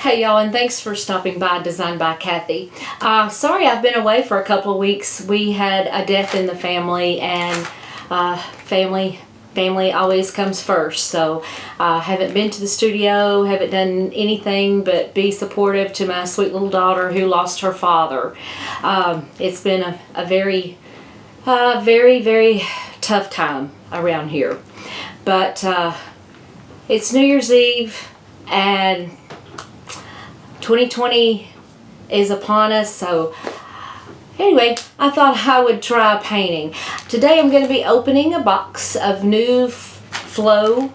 Hey y'all, and thanks for stopping by Designed by Kathy. Sorry I've been away for a couple of weeks. We had a death in the family, and family always comes first. So haven't been to the studio, haven't done anything but be supportive to my sweet little daughter who lost her father. It's been a very very tough time around here. But it's New Year's Eve, and 2020 is upon us, so anyway, I thought I would try painting. Today I'm going to be opening a box of new flow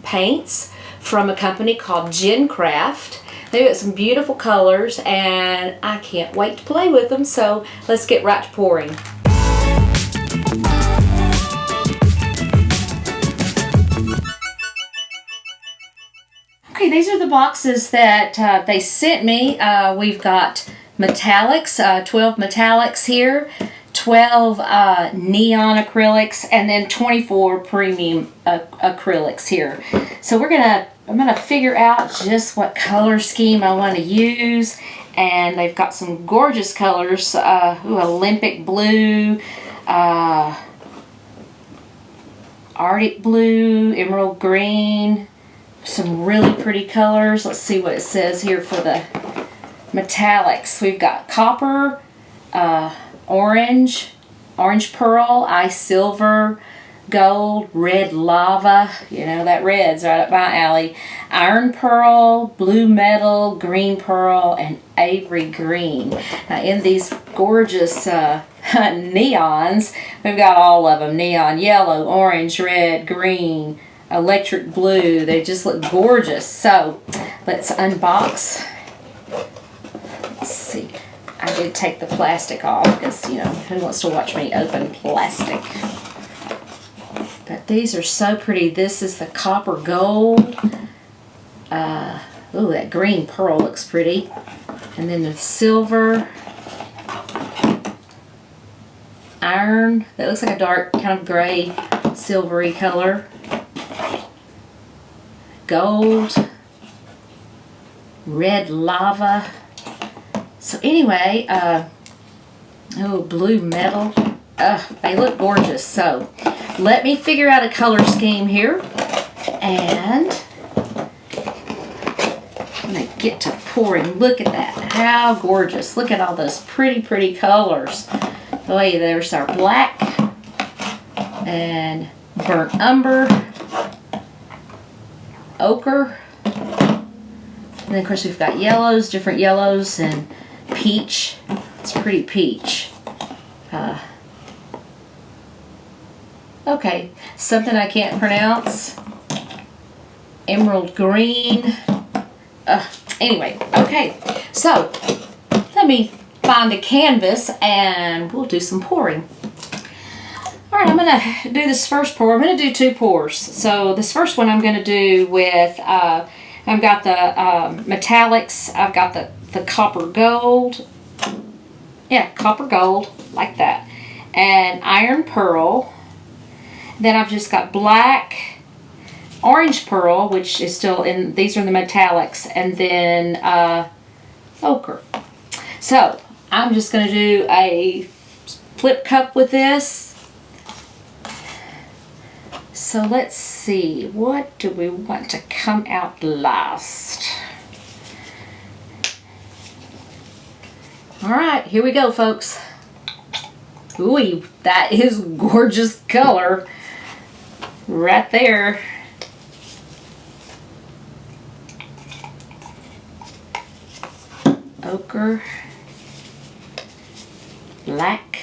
paints from a company called GenCrafts. They've got some beautiful colors, and I can't wait to play with them, so let's get right to pouring. Okay, these are the boxes that they sent me. We've got metallics, 12 metallics here, 12 neon acrylics, and then 24 premium acrylics here. So I'm gonna figure out just what color scheme I want to use, and they've got some gorgeous colors. Olympic blue, Arctic blue, emerald green. Some really pretty colors. Let's see what it says here for the metallics. We've got copper, orange pearl, ice silver, gold, red lava. You know, that red's right up my alley. Iron pearl, blue metal, green pearl, and ivory green. Now in these gorgeous neons, we've got all of them. Neon yellow, orange, red, green, electric blue. They just look gorgeous. So let's unbox. Let's see. I did take the plastic off because, you know, who wants to watch me open plastic? But these are so pretty. This is the copper gold. Ooh, that green pearl looks pretty. And then the silver. Iron. That looks like a dark kind of gray silvery color. Gold, red lava. So anyway, blue metal. They look gorgeous. So let me figure out a color scheme here, and I'm gonna get to pouring. Look at that, how gorgeous. Look at all those pretty colors. Oh yeah, there's our black and burnt umber, ochre, and then of course we've got yellows, different yellows, and peach. It's pretty peach. Okay, something I can't pronounce. Emerald green. Anyway, okay, so let me find a canvas and we'll do some pouring. Alright, I'm going to do this first pour. I'm going to do two pours. So this first one I'm going to do with, I've got the metallics, I've got the copper gold. Yeah, copper gold, like that. And iron pearl. Then I've just got black, orange pearl, which is still in, these are the metallics. And then ochre. So I'm just going to do a flip cup with this. So let's see, what do we want to come out last? Alright, here we go, folks. Ooh, that is gorgeous color right there. Ochre, black,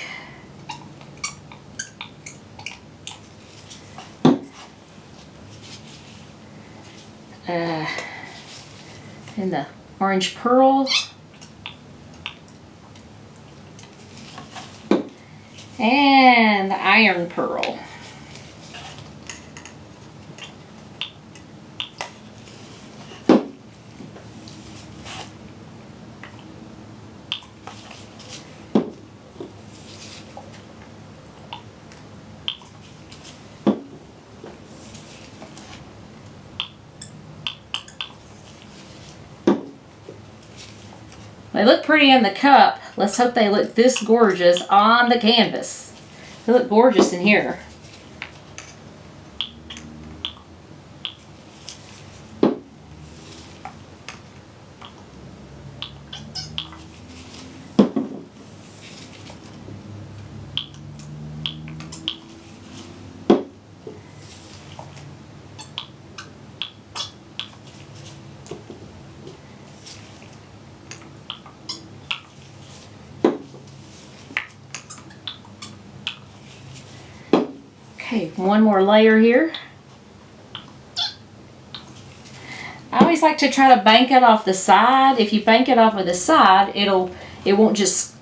and the orange pearl, and the iron pearl. They look pretty in the cup. Let's hope they look this gorgeous on the canvas. They look gorgeous in here. Okay, one more layer here. I always like to try to bank it off the side. If you bank it off of the side, it won't just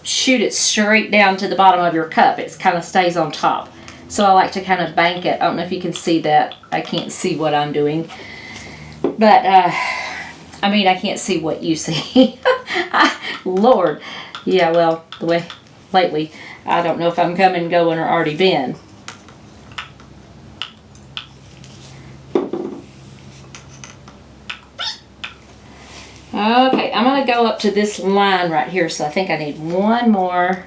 shoot it straight down to the bottom of your cup. It kind of stays on top. So I like to kind of bank it. I don't know if you can see that. I can't see what I'm doing. But, I mean, I can't see what you see. Lord. Yeah, well, the way lately, I don't know if I'm coming, going, or already been. Okay, I'm going to go up to this line right here, so I think I need one more.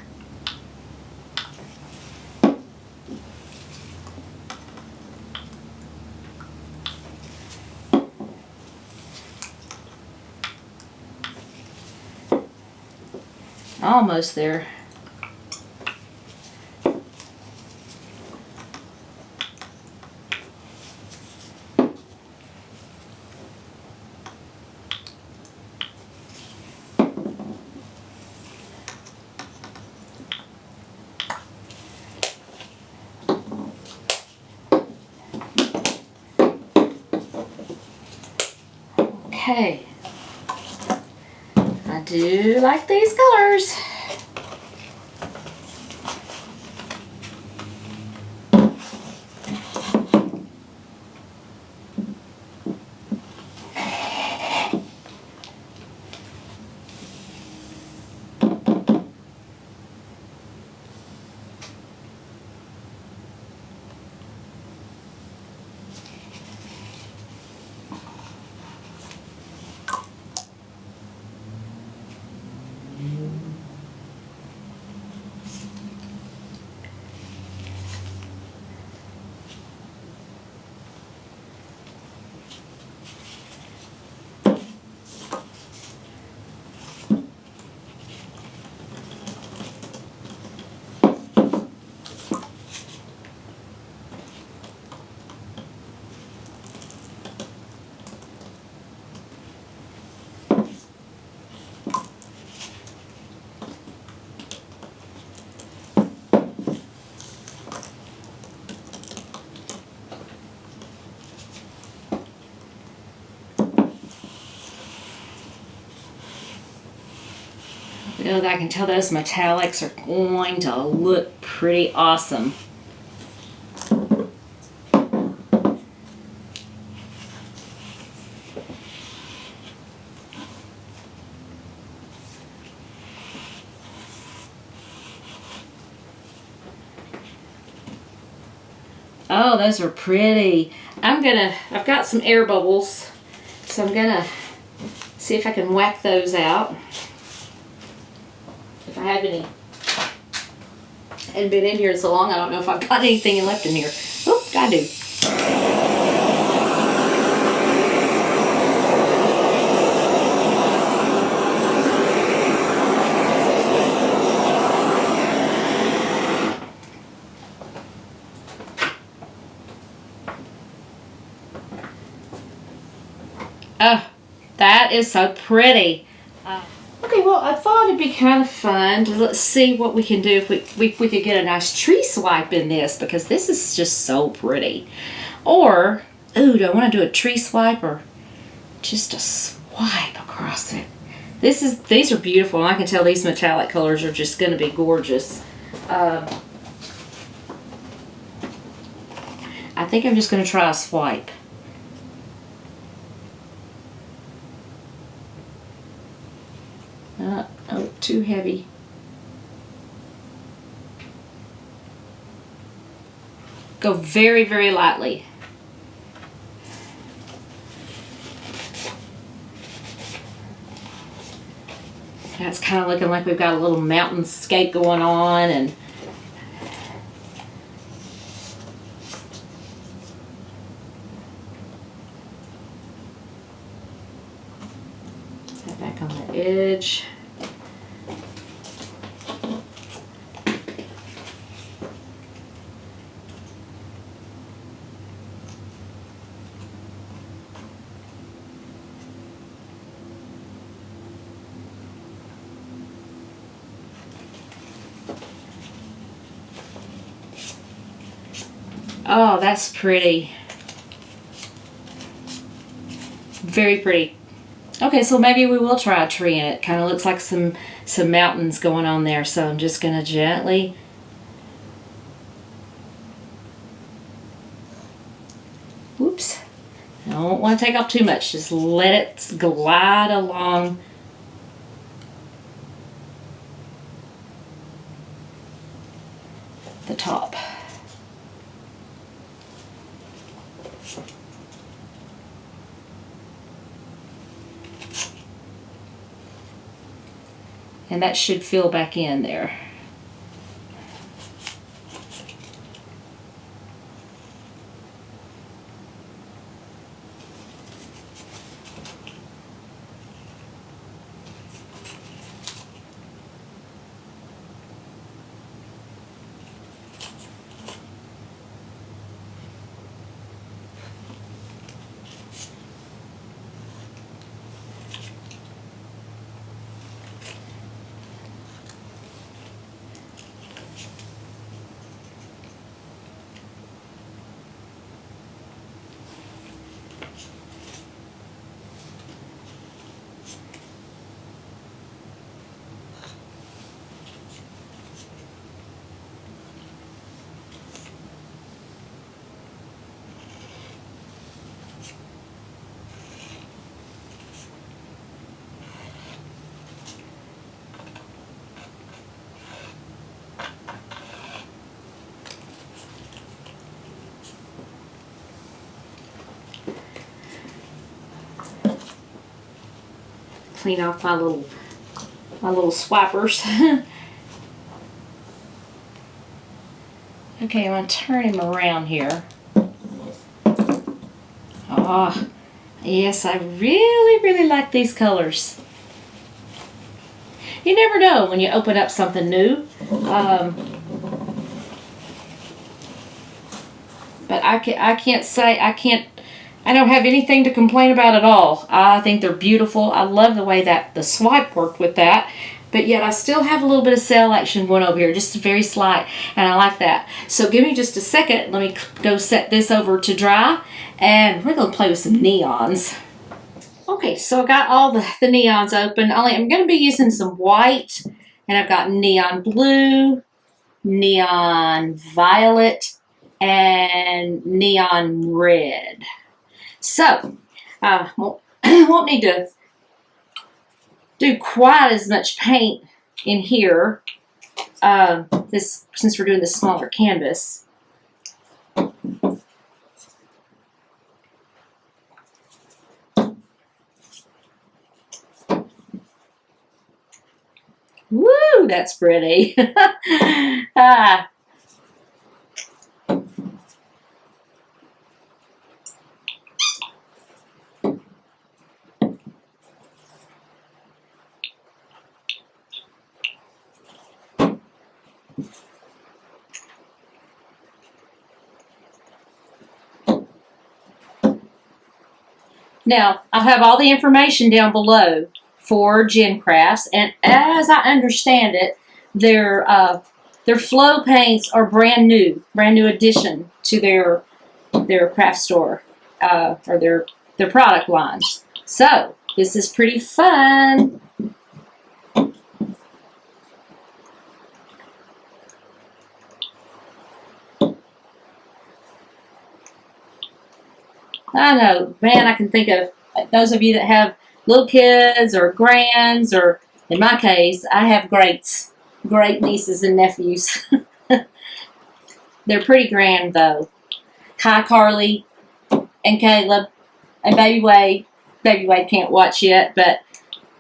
Almost there. Okay, I do like these colors. Well, I can tell those metallics are going to look pretty awesome. Oh, those are pretty. I've got some air bubbles, so I'm gonna see if I can whack those out. If I have any. I hadn't been in here so long, I don't know if I've got anything left in here. Oh, I do. Oh, that is so pretty. Okay, well, I thought it'd be kind of fun to let's see what we can do if we could get a nice tree swipe in this, because this is just so pretty. Or, ooh, do I want to do a tree swipe or just a swipe across it? These are beautiful, and I can tell these metallic colors are just going to be gorgeous. I think I'm just going to try a swipe. Oh, too heavy. Go very, very lightly. That's kind of looking like we've got a little mountainscape going on, and that back on the edge. Oh, that's pretty. Very pretty. Okay, so maybe we will try a tree in it. Kind of looks like some mountains going on there. So I'm just going to gently. Oops. I don't want to take off too much. Just let it glide along the top. And that should fill back in there. Clean off my little swipers. Okay, I'm going to turn him around here. Oh, yes, I really like these colors. You never know when you open up something new. But I can't say, I don't have anything to complain about at all. I think they're beautiful. I love the way that the swipe worked with that. But yet I still have a little bit of cell action going over here, just very slight, and I like that. So give me just a second. Let me go set this over to dry, and we're going to play with some neons. Okay, so I got all the neons open. I'm going to be using some white, and I've got neon blue, neon violet, and neon red. So, won't need to do quite as much paint in here, since we're doing this smaller canvas. Woo, that's pretty. Now, I'll have all the information down below for GenCrafts, and as I understand it, their flow paints are brand new addition to their craft store, or their product line. So this is pretty fun. I know, man, I can think of those of you that have little kids or grands, or in my case, I have great nieces and nephews. They're pretty grand though. Hi, Carly and Caleb and Baby Wade. Baby Wade can't watch yet, but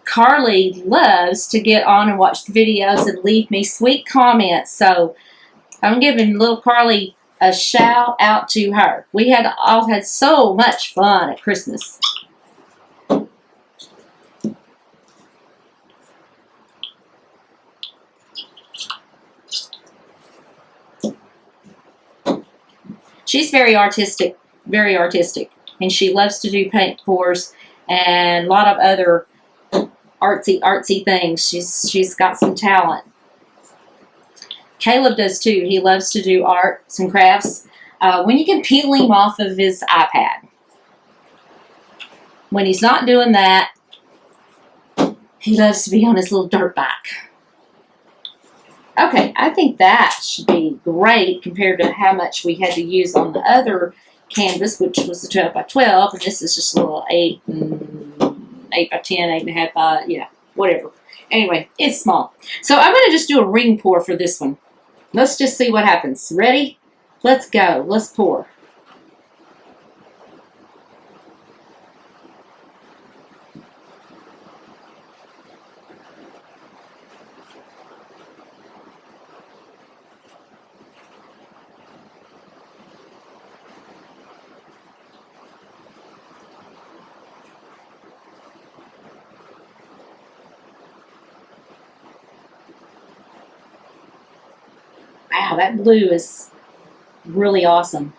Carly loves to get on and watch the videos and leave me sweet comments. So I'm giving little Carly a shout out to her. We had all had so much fun at Christmas. She's very artistic, and she loves to do paint pours and a lot of other artsy things. She's got some talent. Caleb does too. He loves to do arts and crafts when you can peel him off of his iPad. When he's not doing that, he loves to be on his little dirt bike. Okay, I think that should be great compared to how much we had to use on the other canvas, which was the 12 by 12, and this is just a little 8 by 10, 8.5 by, yeah, whatever. Anyway, it's small. So I'm going to just do a ring pour for this one. Let's just see what happens. Ready? Let's go. Let's pour. Wow, that blue is really awesome.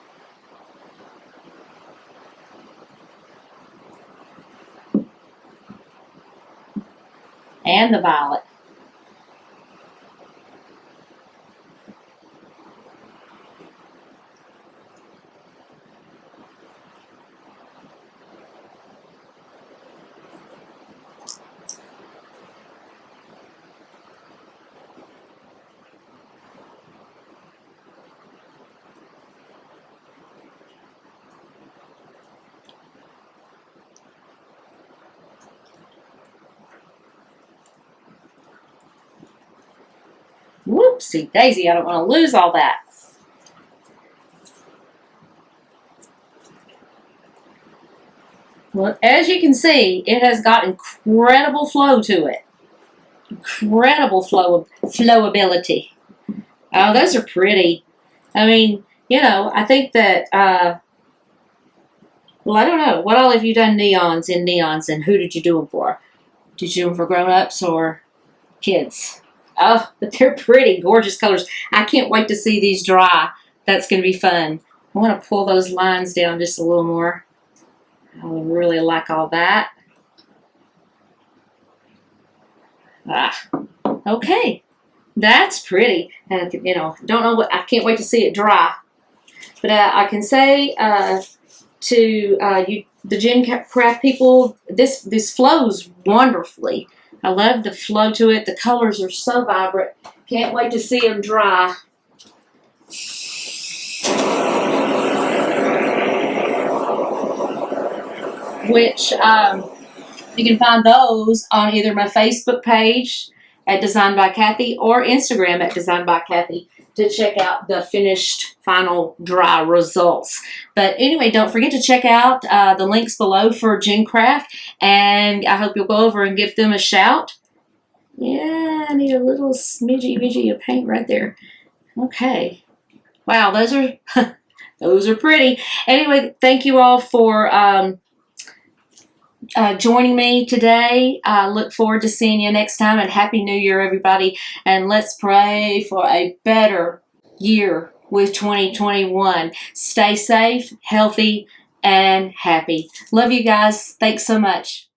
And the violet. Whoopsie daisy, I don't want to lose all that. Well, as you can see, it has got incredible flow to it. Incredible flowability. Oh, those are pretty. I mean, you know, I think that, well, I don't know. What all have you done neons, and who did you do them for? Did you do them for grown-ups or kids? Oh, but they're pretty, gorgeous colors. I can't wait to see these dry. That's going to be fun. I want to pull those lines down just a little more. I really like all that. Okay. That's pretty. And, you know, don't know what, I can't wait to see it dry. But I can say to you, the GenCraft people, this flows wonderfully. I love the flow to it. The colors are so vibrant. Can't wait to see them dry. Which you can find those on either my Facebook page at Design by Kathy or Instagram at Design by Kathy to check out the finished final dry results. But anyway, don't forget to check out the links below for GenCraft, and I hope you'll go over and give them a shout. Yeah, I need a little smidgy of paint right there. Okay. Wow, those are those are pretty. Anyway, thank you all for joining me today. I look forward to seeing you next time, and Happy New Year, everybody. And let's pray for a better year with 2021. Stay safe, healthy, and happy. Love you guys. Thanks so much.